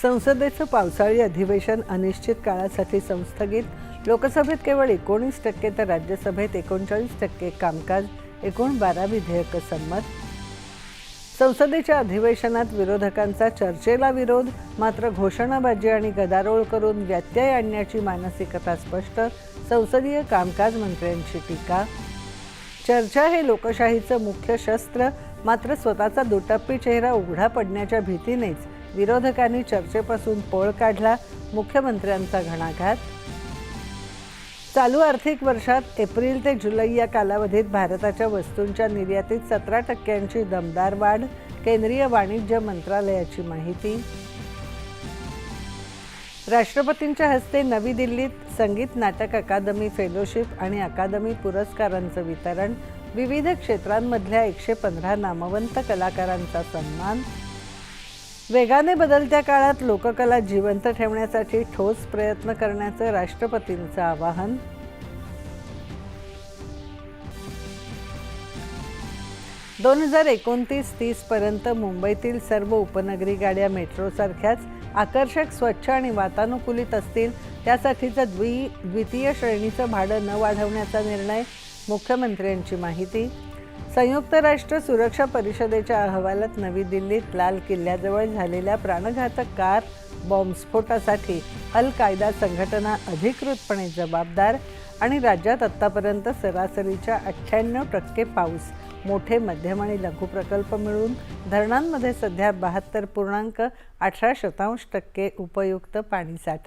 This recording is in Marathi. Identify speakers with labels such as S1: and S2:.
S1: संसदेचं पावसाळी अधिवेशन अनिश्चित काळासाठी संस्थगित. लोकसभेत केवळ 19% तर राज्यसभेत 39% कामकाज. एकूण 12 विधेयकं संमत. संसदेच्या अधिवेशनात विरोधकांचा चर्चेला विरोध. मात्र घोषणाबाजी आणि गदारोळ करून व्यत्यय आणण्याची मानसिकता स्पष्ट. संसदीय कामकाज मंत्र्यांची टीका. चर्चा हे लोकशाहीचं मुख्य शस्त्र. मात्र स्वतःचा दुटप्पी चेहरा उघडा पडण्याच्या भीतीनेच विरोधकांनी चर्चेपासून पळ काढला. मुख्यमंत्र्यांचा घणाघात. चालू आर्थिक वर्षात एप्रिल ते जुलै या कालावधीत भारताच्या वस्तूंच्या निर्यातीत 17% दमदार वाढ. केंद्रीय वाणिज्य मंत्रालयाची माहिती. राष्ट्रपतींच्या हस्ते नवी दिल्लीत संगीत नाटक अकादमी फेलोशिप आणि अकादमी पुरस्कारांचं वितरण. विविध क्षेत्रांमधल्या 115 नामवंत कलाकारांचा सन्मान. वेगाने बदलत्या काळात लोककला जिवंत ठेवण्यासाठी ठोस प्रयत्न करण्याचं राष्ट्रपतींचं आवाहन. दोन 2029-30 पर्यंत मुंबईतील सर्व उपनगरी गाड्या मेट्रोसारख्याच आकर्षक, स्वच्छ आणि वातानुकूलित असतील. त्यासाठीचं द्वितीय श्रेणीचं भाडं न वाढवण्याचा निर्णय. मुख्यमंत्र्यांची माहिती. संयुक्त राष्ट्र सुरक्षा परिषदेच्या अहवालात नवी दिल्लीत लाल किल्ल्याजवळ झालेल्या प्राणघातक कार बॉम्बस्फोटासाठी अल कायदा संघटना अधिकृतपणे जबाबदार. आणि राज्यात आत्तापर्यंत सरासरीच्या 98% पाऊस. मोठे, मध्यम आणि लघु प्रकल्प मिळून धरणांमध्ये सध्या 72.18% उपयुक्त पाणीसाठा.